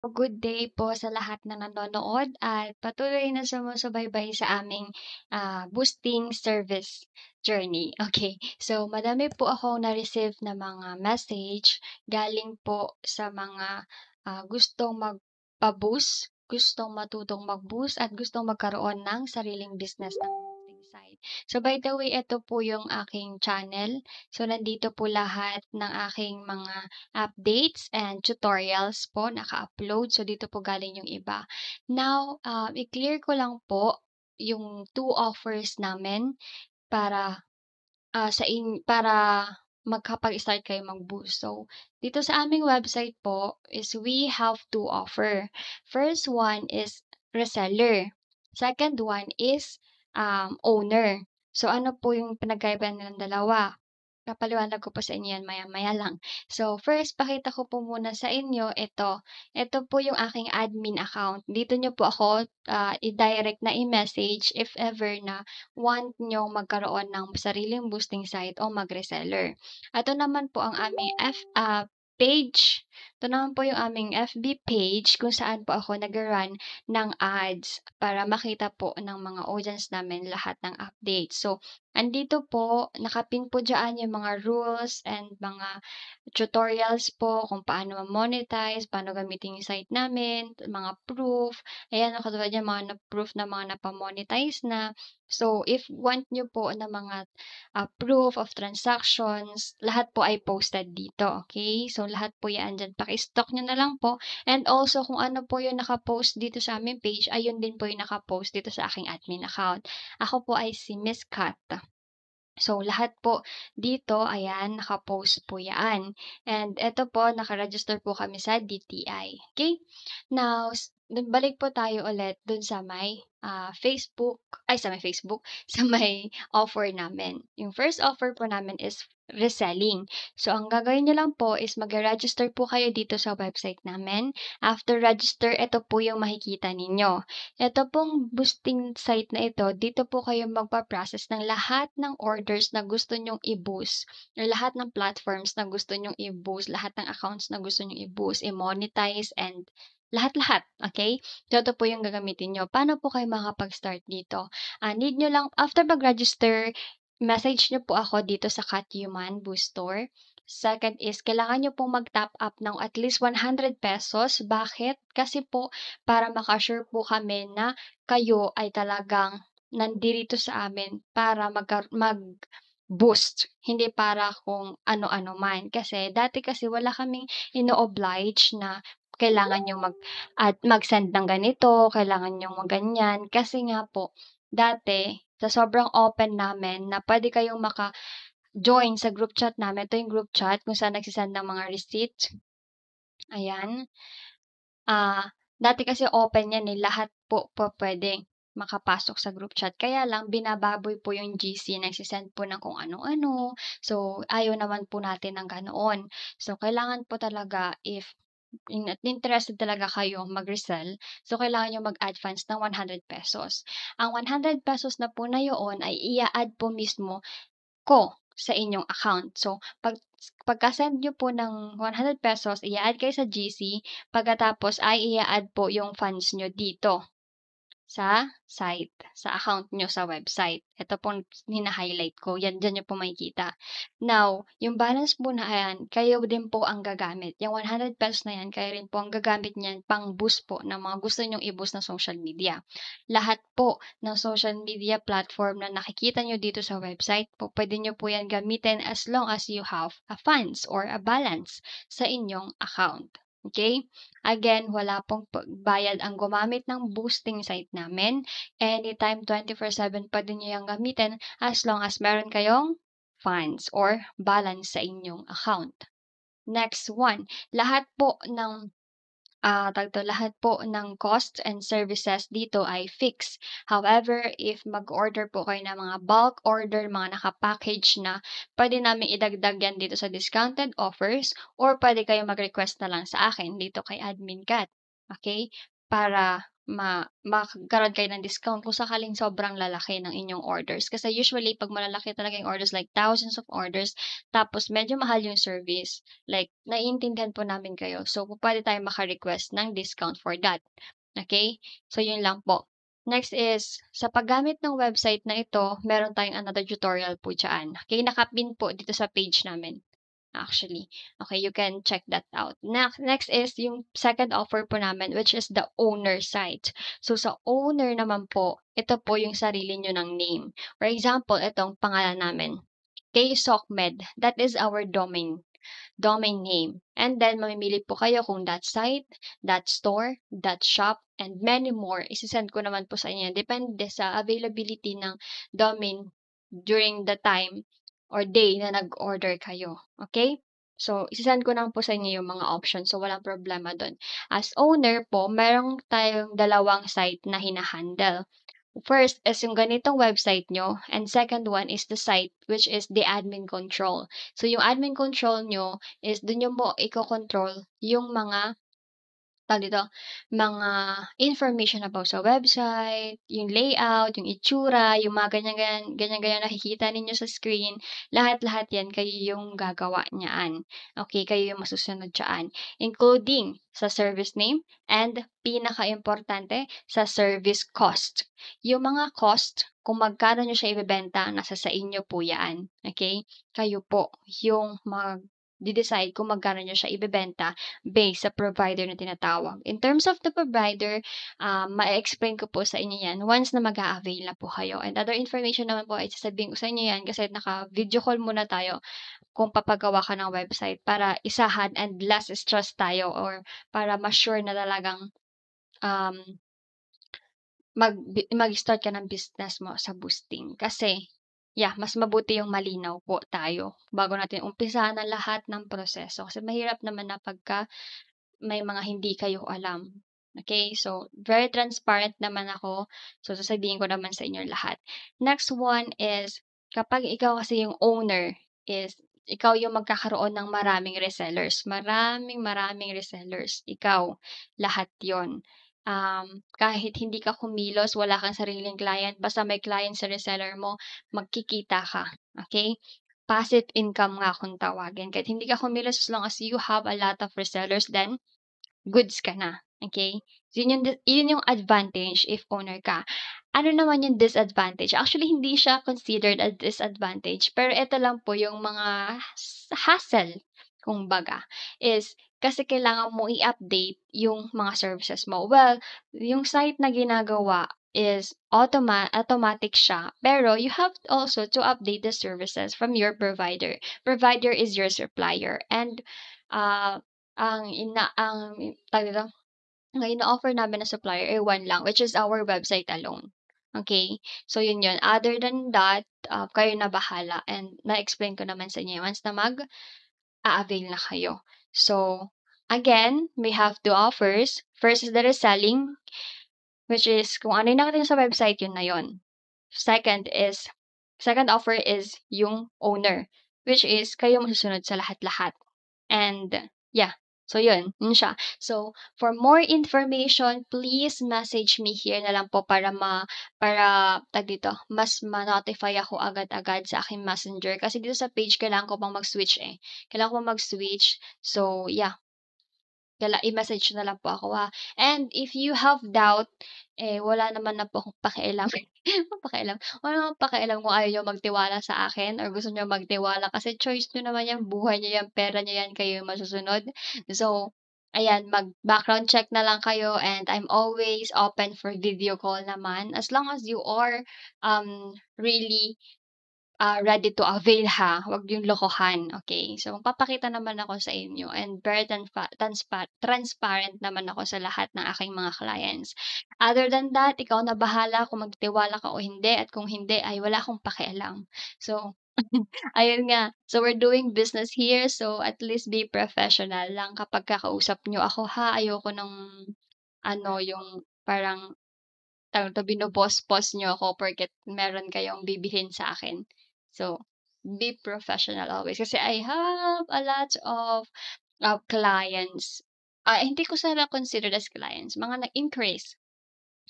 Good day po sa lahat na nanonood at patuloy na sumusubaybay sa aming boosting service journey. Okay, so madami po akong na-receive na mga message galing po sa mga gustong magpa-boost, gustong matutong mag-boost at gustong magkaroon ng sariling business ng boosting site. So by the way, ito po yung aking channel. So nandito po lahat ng aking mga updates and tutorials po naka-upload. So, dito po galing yung iba. Now, i-clear ko lang po yung two offers namin para para makapag-start kayo mag-boost. So, dito sa aming website po is we have two offer. First one is reseller. Second one is owner. So, ano po yung pinagkaiba nilang dalawa? Papaliwanag ko po sa inyo yan maya-maya lang. So, first, pakita ko po muna sa inyo ito. Ito po yung aking admin account. Dito nyo po ako i-direct na i-message if ever na want nyong magkaroon ng sariling boosting site o mag-reseller. Ito naman po ang aming page. Ito naman po yung aming FB page kung saan po ako nag-run ng ads para makita po ng mga audience namin lahat ng updates. So, andito po, nakapin po dyan yung mga rules and mga tutorials po kung paano ma-monetize, paano gamitin yung site namin, mga proof. Ayan, katulad yan, mga proof na mga napamonetize na. So, if want nyo po na mga proof of transactions, lahat po ay posted dito. Okay? So, lahat po yan dyan. Paki-stock nyo na lang po. And also, kung ano po yung nakapost dito sa aming page, ayun din po yung nakapost dito sa aking admin account. Ako po ay si Miss Kat. So, lahat po dito, ayan, nakapost po yan. And eto po, nakaregister po kami sa DTI. Okay? Now, balik po tayo ulit dun sa may Facebook, sa may offer namin. Yung first offer po namin is reselling. So, ang gagawin nyo lang po is mag-register po kayo dito sa website namin. After register, ito po yung makikita ninyo. Ito pong boosting site na ito, dito po kayo magpa-process ng lahat ng orders na gusto nyong i-boost, or lahat ng platforms na gusto nyong i-boost, lahat ng accounts na gusto nyong i-boost, i-monetize, and lahat-lahat, okay? So, ito po yung gagamitin nyo. Paano po kayo makapag-start dito? Need nyo lang, after mag-register, message nyo po ako dito sa Human Boost Store. Second is, kailangan nyo pong mag-top up ng at least 100 pesos. Bakit? Kasi po, para makasure po kami na kayo ay talagang nandirito sa amin para mag-boost, hindi para kung ano-ano man. Kasi dati kasi wala kaming ino-oblige na kailangan yung mag-send ng ganito, kailangan yung mag-ganyan. Kasi nga po, dati, sa sobrang open namin na pwede kayong maka-join sa group chat namin. Ito yung group chat kung saan nagsisend ng mga receipt. Ayan. Dati kasi open yan eh, lahat po pwedeng makapasok sa group chat. Kaya lang binababoy po yung GC, nagsisend po ng kung ano-ano. So, ayaw naman po natin ng ganoon. So, kailangan po talaga if interested talaga kayo mag-resell, so kailangan niyo mag-add funds ng 100 pesos. Ang 100 pesos na po na yun ay ia-add po mismo ko sa inyong account. So, pagka-send niyo po ng 100 pesos, ia-add kayo sa GC, pagkatapos ay ia-add po yung funds niyo dito sa site, sa account nyo sa website. Ito pong hina-highlight ko, yan diyan niyo po makikita. Now, yung balance po na yan, kayo din po ang gagamit. Yung 100 pesos na yan, kayo rin po ang gagamit niyan pang boost po ng mga gusto nyong i-boost na social media. Lahat po ng social media platform na nakikita nyo dito sa website po, pwede nyo po yan gamitin as long as you have a funds or a balance sa inyong account. Okay? Again, wala pong bayad ang gumamit ng boosting site namin. Anytime 24/7 pwede nyo yung gamitin as long as meron kayong funds or balance sa inyong account. Next one, lahat po ng lahat po ng costs and services dito ay fixed. However, if mag-order po kayo ng mga bulk order, mga naka-package na, pwede namin idagdag yan dito sa discounted offers or pwede kayo mag-request na lang sa akin dito kay Admin Cat. Okay? Para magkaroon kayo ng discount kung sakaling sobrang lalaki ng inyong orders. Kasi usually 'pag malalaki talaga yung orders like thousands of orders, tapos medyo mahal yung service, like naiintindihan po namin kayo. So, pupuwede tayong maka-request ng discount for that, okay. So, yun lang po. Next is, sa paggamit ng website na ito, meron tayong another tutorial po diyan. Okay, naka-pin po dito sa page namin. Actually. Okay, you can check that out. Next is yung second offer po namin, which is the owner site. So, sa owner naman po, ito po yung sarili nyo ng name. For example, itong pangalan namin, KSOCMed. That is our domain name. And then, mamimili po kayo kung that site, that store, that shop, and many more. Isisend ko naman po sa inyo. Depende sa availability ng domain during the time or day na nag-order kayo. Okay? So, isisend ko naman po sa inyo yung mga options. So, walang problema doon. As owner po, meron tayong dalawang site na hinahandle. First is yung ganitong website nyo, and second one is the site which is the admin control. So, yung admin control nyo is dun nyo mo iko-control yung mga dito, mga information about sa website, yung layout, yung itsura, yung mga ganyan-ganyan nakikita ninyo sa screen, lahat-lahat yan kayo yung gagawa niyaan. Okay, kayo yung masusunod diyaan. Including sa service name and pinaka-importante sa service cost. Yung mga cost, kung magkano nyo siya ibebenta, nasa sa inyo po yan. Okay? Kayo po yung decide kung magkano nyo siya ibebenta based sa provider na tinatawag. In terms of the provider, ma-explain ko po sa inyo yan once na mag-a-avail na po kayo. And other information naman po ay sasabihin ko sa inyo yan kasi naka-video call muna tayo kung papagawa ka ng website para isahan and less stress tayo or para ma-sure na talagang um, mag-start ka ng business mo sa boosting. Kasi, mas mabuti yung malinaw po tayo bago natin umpisahan ang lahat ng proseso. Kasi mahirap naman na pagka may mga hindi kayo alam. Okay? So, very transparent naman ako. So, sasabihin ko naman sa inyo lahat. Next one is, kapag ikaw kasi yung owner, is ikaw yung magkakaroon ng maraming resellers. Maraming resellers. Ikaw, lahat yon. Kahit hindi ka kumilos, wala kang sariling client, basta may client sa reseller mo, magkikita ka. Okay? Passive income nga kung tawagin. Kahit hindi ka kumilos, as long as you have a lot of resellers, then goods ka na. Okay? Yun yung advantage if owner ka. Ano naman yung disadvantage? Actually, hindi siya considered a disadvantage. Pero ito lang po yung mga hassle, kung baga, is kasi kailangan mo i-update yung mga services mo. Well, yung site na ginagawa is automatic siya. Pero you have also to update the services from your provider. Provider is your supplier. And tawag dito, ang ino-offer namin na supplier ay one lang, which is our website alone. Okay? So, yun yun. Other than that, kayo na bahala. And na-explain ko naman sa inyo once na mag-a-avail na kayo. So, again, we have two offers. First is the reselling, which is kung ano yung nakita nyo sa website, yun na yun. Second offer is yung owner, which is kayo masusunod sa lahat-lahat. And, so yun siya. So, for more information, please message me here na lang po para mas ma-notify ako agad-agad sa aking messenger. Kasi dito sa page, kailangan ko pang mag-switch eh. Kailangan ko mag-switch. So, i-message na lang po ako ha. And if you have doubt, wala naman na po akong pakialam. Wala naman pakialam kung ayaw nyo magtiwala sa akin or gusto nyo magtiwala kasi choice nyo naman yan, buhay nyo yan, pera nyo yan, kayo yung masusunod. So, ayan, mag-background check na lang kayo and I'm always open for video call naman as long as you are really ready to avail ha, wag yung lokohan, okay? So, magpapakita naman ako sa inyo and very transparent naman ako sa lahat ng aking mga clients. Other than that, ikaw na bahala kung magtitiwala ka o hindi at kung hindi ay wala akong pakialam. So, ayun nga. So, we're doing business here so at least be professional lang kapag kakausap nyo ako ha. Ayoko ng yung parang bino-boss-boss niyo ako porket meron kayong bibilhin sa akin. So, be professional always. Kasi I have a lot of clients. Hindi ko sila considered as clients. Mga nag-increase.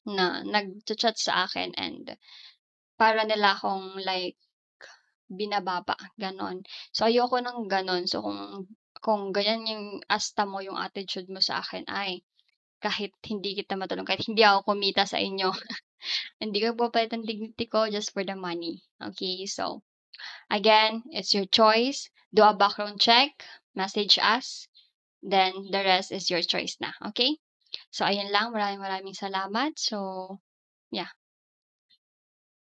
na nagcha-chat sa akin and para nila akong like binababa, gano'n. So, ayoko ng gano'n. So, kung ganyan yung asta mo, yung attitude mo sa akin ay kahit hindi kita matulungan, kahit hindi ako kumita sa inyo, hindi ko pupupuwet ang dignity ko just for the money, okay? So, again, it's your choice. Do a background check, message us, then the rest is your choice na, okay? So, ayun lang. Maraming maraming salamat. So, yeah.